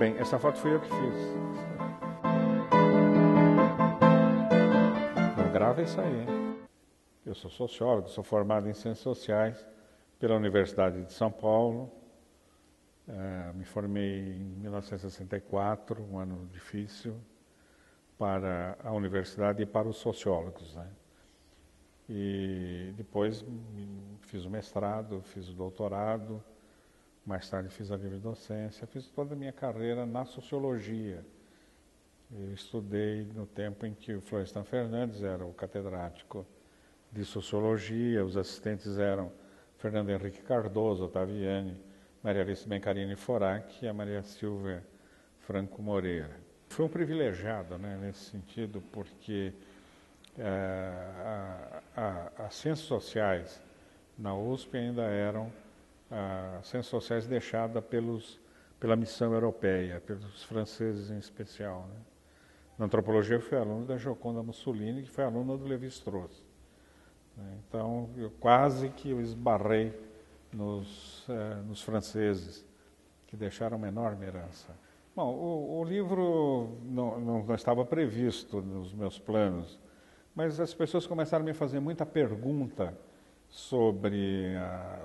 Bem, essa foto fui eu que fiz. Não grava isso aí, hein? Eu sou sociólogo, sou formado em Ciências Sociais pela Universidade de São Paulo. Me formei em 1964, um ano difícil para a universidade e para os sociólogos, né? E depois fiz o mestrado, fiz o doutorado, mais tarde fiz a livre docência, fiz toda a minha carreira na sociologia. Eu estudei no tempo em que o Florestan Fernandes era o catedrático de sociologia, os assistentes eram Fernando Henrique Cardoso, Ottaviani, Maria Alice Bencarini Forac e a Maria Silvia Franco Moreira. Foi um privilegiado, né, nesse sentido, porque as ciências sociais na USP ainda eram ciências sociais deixadas pela missão europeia, pelos franceses em especial, né? Na antropologia eu fui aluno da Gioconda Mussolini, que foi aluna do Lévi-Strauss. Então, eu quase que esbarrei nos franceses, que deixaram uma enorme herança. Bom, o livro não estava previsto nos meus planos, mas as pessoas começaram a me fazer muita pergunta sobre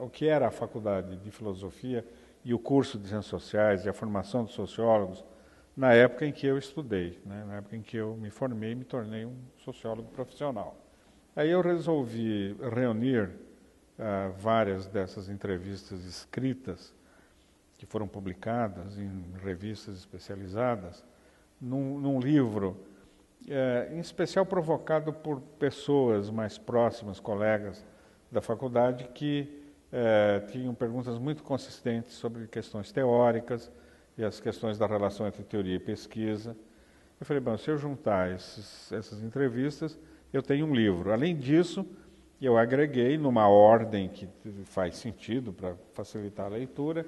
o que era a faculdade de filosofia e o curso de ciências sociais e a formação dos sociólogos na época em que eu estudei, né? Na época em que eu me formei e me tornei um sociólogo profissional. Aí eu resolvi reunir várias dessas entrevistas escritas que foram publicadas em revistas especializadas num livro, em especial provocado por pessoas mais próximas, colegas da faculdade, que tinham perguntas muito consistentes sobre questões teóricas e as questões da relação entre teoria e pesquisa. Eu falei, bom, se eu juntar essas entrevistas, eu tenho um livro. Além disso, eu agreguei, numa ordem que faz sentido para facilitar a leitura,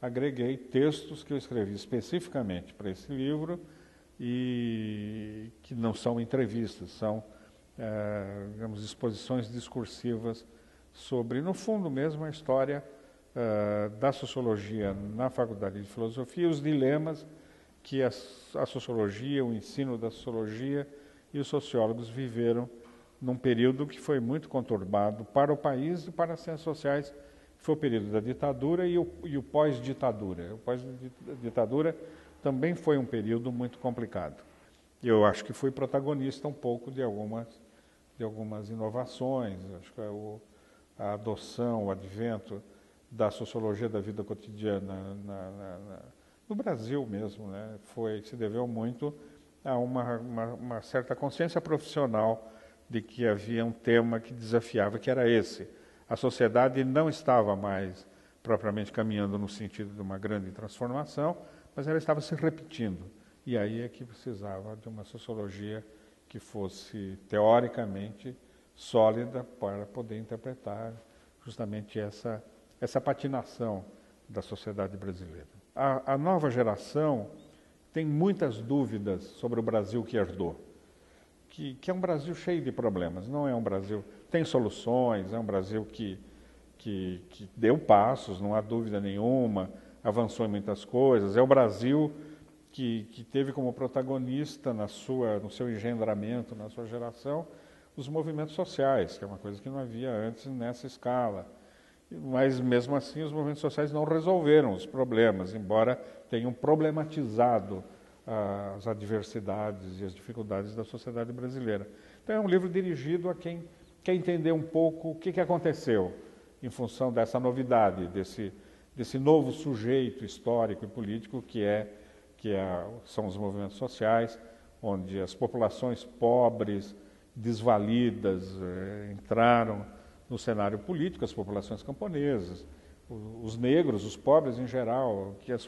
agreguei textos que eu escrevi especificamente para esse livro e que não são entrevistas, são, digamos, exposições discursivas sobre, no fundo mesmo, a história da sociologia na Faculdade de Filosofia, os dilemas que a sociologia, o ensino da sociologia e os sociólogos viveram num período que foi muito conturbado para o país e para as ciências sociais, que foi o período da ditadura e o pós-ditadura. O pós-ditadura também foi um período muito complicado. Eu acho que fui protagonista um pouco de algumas inovações, acho que a adoção, o advento da sociologia da vida cotidiana no Brasil mesmo, né? Se deveu muito a uma certa consciência profissional de que havia um tema que desafiava, que era esse. A sociedade não estava mais propriamente caminhando no sentido de uma grande transformação, mas ela estava se repetindo. E aí é que precisava de uma sociologia que fosse teoricamente sólida para poder interpretar justamente essa patinação da sociedade brasileira. A nova geração tem muitas dúvidas sobre o Brasil que herdou, que é um Brasil cheio de problemas, não é um Brasil... Tem soluções, é um Brasil que deu passos, não há dúvida nenhuma, avançou em muitas coisas, é o Brasil que teve como protagonista no seu engendramento, na sua geração, os movimentos sociais, que é uma coisa que não havia antes nessa escala. Mas, mesmo assim, os movimentos sociais não resolveram os problemas, embora tenham problematizado as adversidades e as dificuldades da sociedade brasileira. Então, é um livro dirigido a quem quer entender um pouco o que aconteceu em função dessa novidade, desse novo sujeito histórico e político são os movimentos sociais, onde as populações pobres, desvalidas, entraram no cenário político, as populações camponesas, os negros, os pobres em geral, que as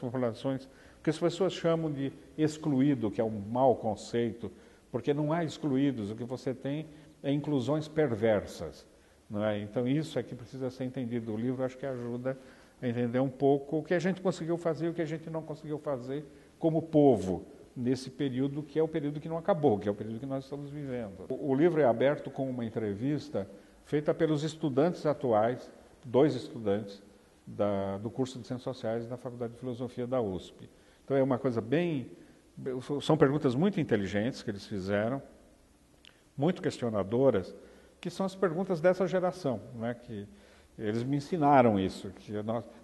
pessoas chamam de excluído, que é um mau conceito, porque não há excluídos, o que você tem é inclusões perversas, não é? Então isso é que precisa ser entendido. O livro acho que ajuda a entender um pouco o que a gente conseguiu fazer e o que a gente não conseguiu fazer como povo, nesse período que é o período que não acabou, que é o período que nós estamos vivendo. O livro é aberto com uma entrevista feita pelos estudantes atuais, 2 estudantes do curso de Ciências Sociais da Faculdade de Filosofia da USP. Então é uma coisa são perguntas muito inteligentes que eles fizeram, muito questionadoras, que são as perguntas dessa geração, né? Que eles me ensinaram isso, que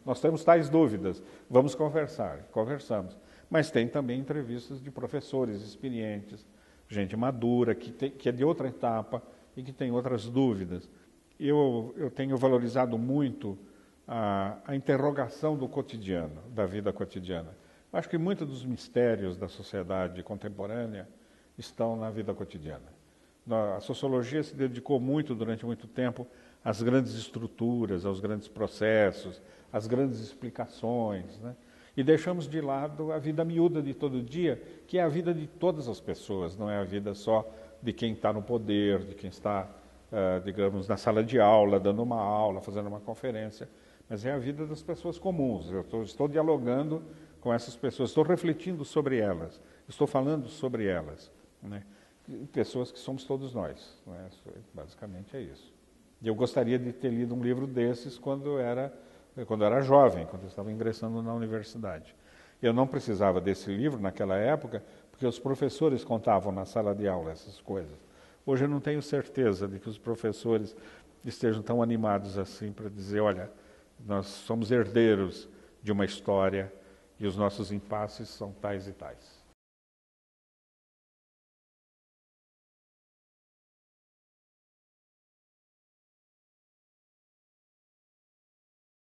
nós temos tais dúvidas, vamos conversar, conversamos. Mas tem também entrevistas de professores experientes, gente madura, que é de outra etapa e que tem outras dúvidas. Eu tenho valorizado muito a interrogação do cotidiano, da vida cotidiana. Acho que muitos dos mistérios da sociedade contemporânea estão na vida cotidiana. A sociologia se dedicou durante muito tempo, às grandes estruturas, aos grandes processos, às grandes explicações, né? E deixamos de lado a vida miúda de todo dia, que é a vida de todas as pessoas, não é a vida só de quem está no poder, de quem está, digamos, na sala de aula, dando uma aula, fazendo uma conferência, mas é a vida das pessoas comuns. Eu estou dialogando com essas pessoas, estou refletindo sobre elas, estou falando sobre elas, né? Pessoas que somos todos nós, né? Basicamente é isso. E eu gostaria de ter lido um livro desses quando eu era jovem, quando eu estava ingressando na universidade. Eu não precisava desse livro naquela época, porque os professores contavam na sala de aula essas coisas. Hoje eu não tenho certeza de que os professores estejam tão animados assim para dizer, olha, nós somos herdeiros de uma história e os nossos impasses são tais e tais.